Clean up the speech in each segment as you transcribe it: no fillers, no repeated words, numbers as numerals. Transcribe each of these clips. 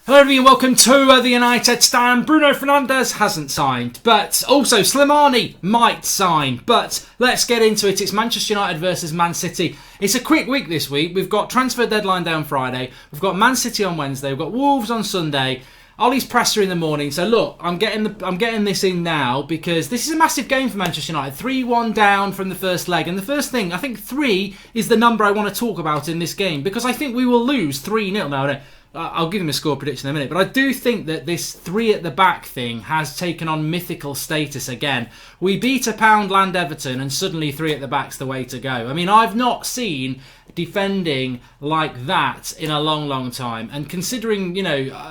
Hello everybody and welcome to the United stand. Bruno Fernandes hasn't signed, but also Slimani might sign. But let's get into it. It's Manchester United versus Man City. It's a quick week this week. We've got transfer deadline day on Friday. We've got Man City on Wednesday. We've got Wolves on Sunday. Ollie's presser in the morning. So look, I'm getting this in now because this is a massive game for Manchester United. 3-1 down from the first leg. And the first thing, I think 3 is the number I want to talk about in this game because I think we will lose 3-0. Now, I'll give him a score prediction in a minute, but I do think that this 3 at the back thing has taken on mythical status again. We beat a Poundland Everton and suddenly 3 at the back's the way to go. I mean, I've not seen defending like that in a long time. And considering,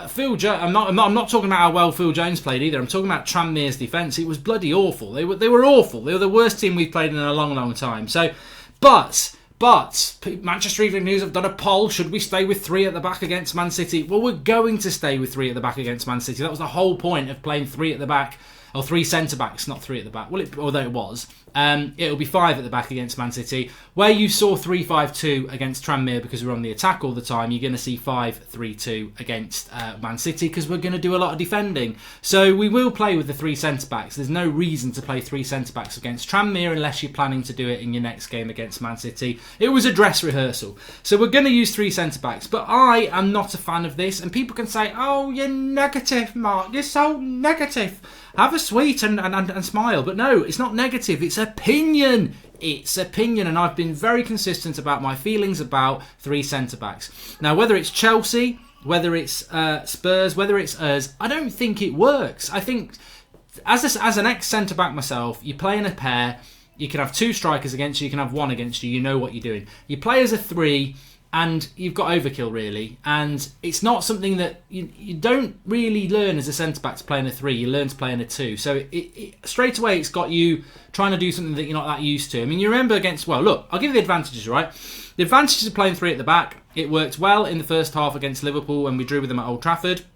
Phil Jones, I'm not talking about how well Phil Jones played either. I'm talking about Tranmere's defence. It was bloody awful. They were awful. They were the worst team we've played in a long time. So, But Manchester Evening News have done a poll. Should we stay with 3 at the back against Man City? Well, we're going to stay with 3 at the back against Man City. That was the whole point of playing 3 at the back. Or 3 centre-backs, not 3 at the back. Well, although it was. It'll be 5 at the back against Man City. Where you saw 3-5-2 against Tranmere because we're on the attack all the time, you're going to see 5-3-2 against Man City because we're going to do a lot of defending. So we will play with the 3 centre-backs. There's no reason to play 3 centre-backs against Tranmere unless you're planning to do it in your next game against Man City. It was a dress rehearsal. So we're going to use 3 centre-backs. But I am not a fan of this. And people can say, oh, you're negative, Mark. You're so negative. Have a sweet and smile. But no, it's not negative. It's opinion. It's opinion. And I've been very consistent about my feelings about 3 centre-backs. Now, whether it's Chelsea, whether it's Spurs, whether it's us, I don't think it works. I think as an ex-centre-back myself, you play in a pair. You can have 2 strikers against you. You can have 1 against you. You know what you're doing. You play as a 3... and you've got overkill, really. And it's not something that you don't really learn as a centre-back to play in a 3. You learn to play in a 2. So straight away, it's got you trying to do something that you're not that used to. I mean, you remember against... Well, look, I'll give you the advantages, right? The advantages of playing 3 at the back. It worked well in the first half against Liverpool when we drew with them at Old Trafford.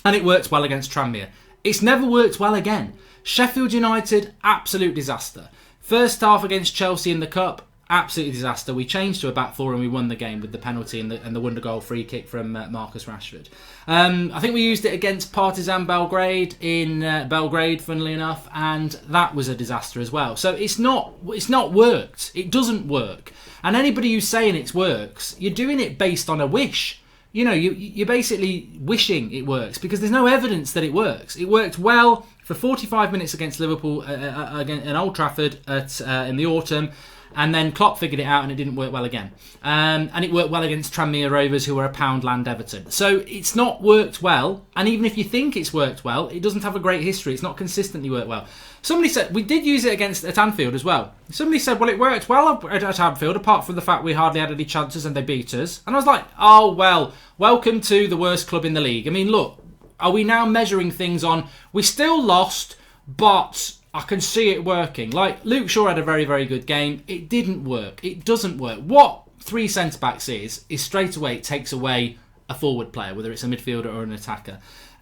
And it worked well against Tranmere. It's never worked well again. Sheffield United, absolute disaster. First half against Chelsea in the Cup, absolutely disaster. We changed to a back 4 and we won the game with the penalty and the wonder goal free kick from Marcus Rashford. I think we used it against Partizan Belgrade in Belgrade, funnily enough, and that was a disaster as well. So it's not worked. It doesn't work. And anybody who's saying it works, you're doing it based on a wish. You're basically wishing it works because there's no evidence that it works. It worked well for 45 minutes against Liverpool at Old Trafford in the autumn. And then Klopp figured it out and it didn't work well again. And it worked well against Tranmere Rovers, who were a Poundland Everton. So it's not worked well. And even if you think it's worked well, it doesn't have a great history. It's not consistently worked well. Somebody said, we did use it at Anfield as well. Somebody said, well, it worked well at Anfield, apart from the fact we hardly had any chances and they beat us. And I was like, oh, well, welcome to the worst club in the league. I mean, look, are we now measuring things on, we still lost, but I can see it working. Like, Luke Shaw had a very, very good game. It didn't work. It doesn't work. What 3 centre-backs is straight away it takes away a forward player, whether it's a midfielder or an attacker.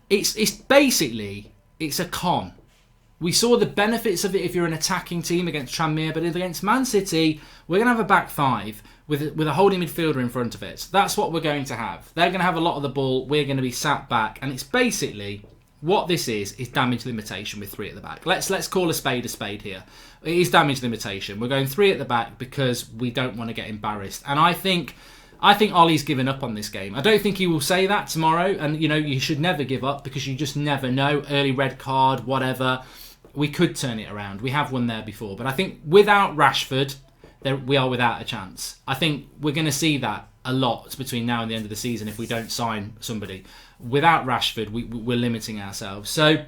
It's basically, it's a con. We saw the benefits of it if you're an attacking team against Tranmere, but against Man City, we're going to have a back 5 with a holding midfielder in front of it. That's what we're going to have. They're going to have a lot of the ball. We're going to be sat back. And it's basically... what this is damage limitation with 3 at the back. Let's call a spade here. It is damage limitation. We're going 3 at the back because we don't want to get embarrassed. And I think Ollie's given up on this game. I don't think he will say that tomorrow. And, you should never give up because you just never know. Early red card, whatever. We could turn it around. We have won there before. But I think without Rashford, we are without a chance. I think we're going to see that a lot between now and the end of the season if we don't sign somebody. Without Rashford, we're limiting ourselves. So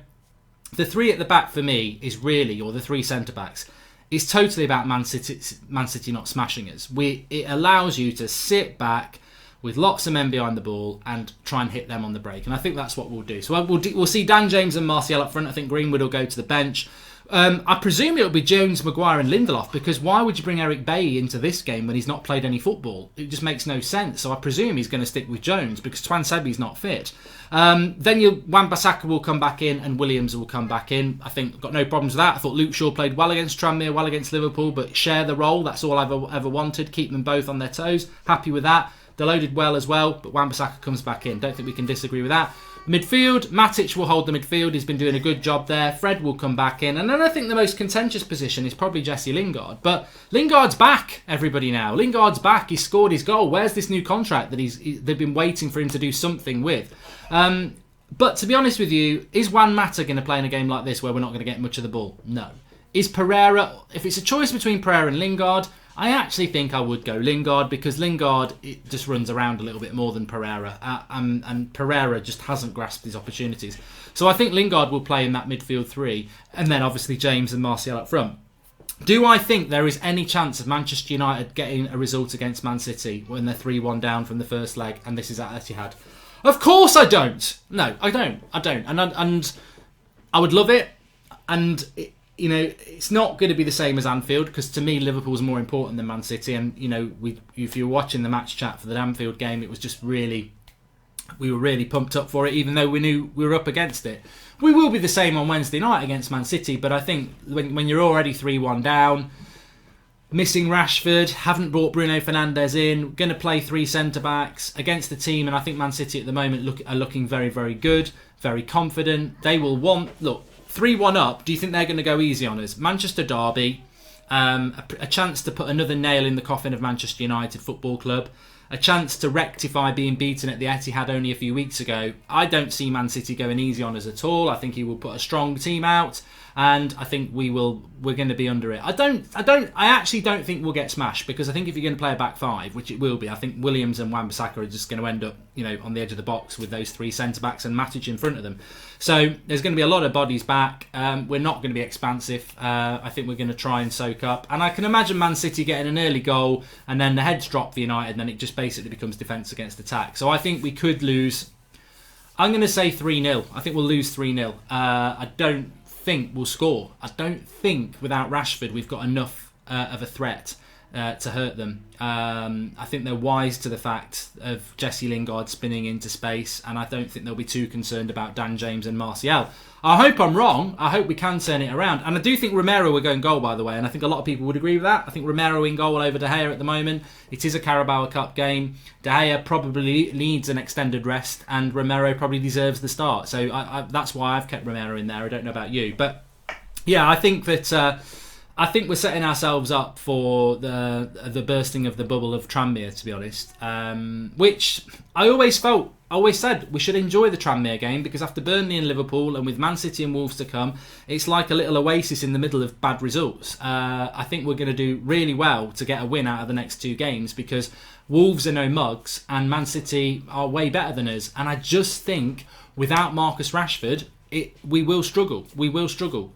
the 3 at the back for me is really, or the 3 centre-backs, is totally about Man City not smashing us. It allows you to sit back with lots of men behind the ball and try and hit them on the break. And I think that's what we'll do. So we'll see Dan James and Martial up front. I think Greenwood will go to the bench. I presume it'll be Jones, Maguire and Lindelof, because why would you bring Eric Bailly into this game when he's not played any football? It just makes no sense. So I presume he's going to stick with Jones because Twan Sebi's not fit. Then Wan-Bissaka will come back in and Williams will come back in. I think I've got no problems with that. I thought Luke Shaw played well against Tranmere, well against Liverpool, but share the role. That's all I've ever wanted. Keep them both on their toes. Happy with that. Dalot did well as well, but Wan-Bissaka comes back in. Don't think we can disagree with that. Midfield, Matic will hold the midfield. He's been doing a good job there. Fred will come back in. And then I think the most contentious position is probably Jesse Lingard. But Lingard's back, everybody now. Lingard's back. He scored his goal. Where's this new contract that they've been waiting for him to do something with? But to be honest with you, is Juan Mata going to play in a game like this where we're not going to get much of the ball? No. Is Pereira, if it's a choice between Pereira and Lingard, I actually think I would go Lingard, because Lingard it just runs around a little bit more than Pereira, and Pereira just hasn't grasped his opportunities. So I think Lingard will play in that midfield three, and then obviously James and Martial up front. Do I think there is any chance of Manchester United getting a result against Man City when they're 3-1 down from the first leg and this is at Etihad? Of course I don't. No, I don't. And I would love it, and it's not going to be the same as Anfield, because to me Liverpool's more important than Man City. And if you were watching the match chat for the Anfield game, it was just we were really pumped up for it, even though we knew we were up against it. We will be the same on Wednesday night against Man City, but I think when you're already 3-1 down, missing Rashford, haven't brought Bruno Fernandes in, going to play 3 centre-backs against the team, and I think Man City at the moment are looking very, very good, very confident. They will want, 3-1 up, do you think they're going to go easy on us? Manchester derby, a chance to put another nail in the coffin of Manchester United Football Club, a chance to rectify being beaten at the Etihad only a few weeks ago. I don't see Man City going easy on us at all. I think he will put a strong team out, and I think we're going to be under it. I actually don't think we'll get smashed, because I think if you're going to play a back five, which it will be, I think Williams and Wan-Bissaka are just going to end up, on the edge of the box with those 3 centre-backs and Matic in front of them. So there's going to be a lot of bodies back. We're not going to be expansive. I think we're going to try and soak up. And I can imagine Man City getting an early goal, and then the heads drop for United, and then it just basically becomes defence against attack. So I think we could lose. I'm going to say 3-0. I think we'll lose 3-0. I don't think we'll score. I don't think without Rashford we've got enough of a threat to hurt them. I think they're wise to the fact of Jesse Lingard spinning into space, and I don't think they'll be too concerned about Dan James and Martial. I hope I'm wrong. I hope we can turn it around. And I do think Romero will go in goal, by the way, and I think a lot of people would agree with that. I think Romero in goal over De Gea at the moment. It is a Carabao Cup game. De Gea probably needs an extended rest, and Romero probably deserves the start. So that's why I've kept Romero in there. I don't know about you. But yeah, I think that I think we're setting ourselves up for the bursting of the bubble of Tranmere, to be honest. Which I always said we should enjoy the Tranmere game, because after Burnley and Liverpool, and with Man City and Wolves to come, it's like a little oasis in the middle of bad results. I think we're going to do really well to get a win out of the next 2 games, because Wolves are no mugs and Man City are way better than us. And I just think without Marcus Rashford, we will struggle.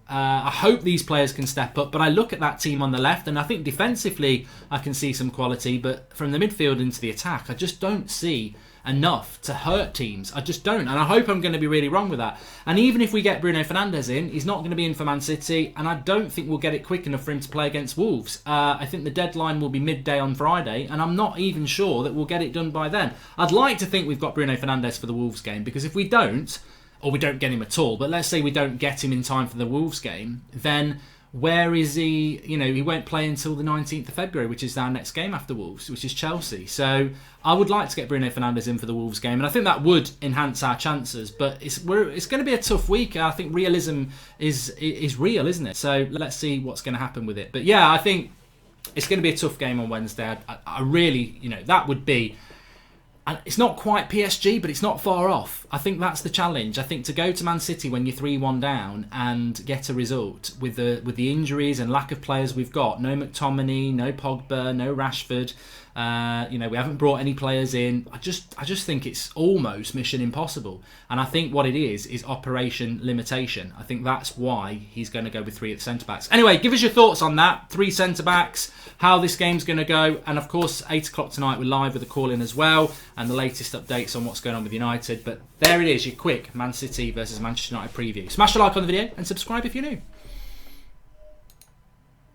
I hope these players can step up, but I look at that team on the left, and I think defensively I can see some quality, but from the midfield into the attack, I just don't see enough to hurt teams. I just don't, and I hope I'm going to be really wrong with that. And even if we get Bruno Fernandes in, he's not going to be in for Man City, and I don't think we'll get it quick enough for him to play against Wolves. I think the deadline will be midday on Friday, and I'm not even sure that we'll get it done by then. I'd like to think we've got Bruno Fernandes for the Wolves game, because if we don't, or we don't get him at all, but let's say we don't get him in time for the Wolves game, then where is he? He won't play until the 19th of February, which is our next game after Wolves, which is Chelsea. So I would like to get Bruno Fernandes in for the Wolves game, and I think that would enhance our chances. But it's going to be a tough week. I think realism is real, isn't it? So let's see what's going to happen with it. But yeah, I think it's going to be a tough game on Wednesday. I really, that would be. And it's not quite PSG, but it's not far off. I think that's the challenge. I think to go to Man City when you're 3-1 down and get a result with the injuries and lack of players we've got, no McTominay, no Pogba, no Rashford, we haven't brought any players in. I just think it's almost mission impossible. And I think what it is operation limitation. I think that's why he's going to go with 3 at centre-backs. Anyway, give us your thoughts on that. 3 centre-backs, how this game's going to go. And of course, 8 o'clock tonight, we're live with a call-in as well, and the latest updates on what's going on with United. But there it is, your quick Man City versus Manchester United preview. Smash a like on the video and subscribe if you're new.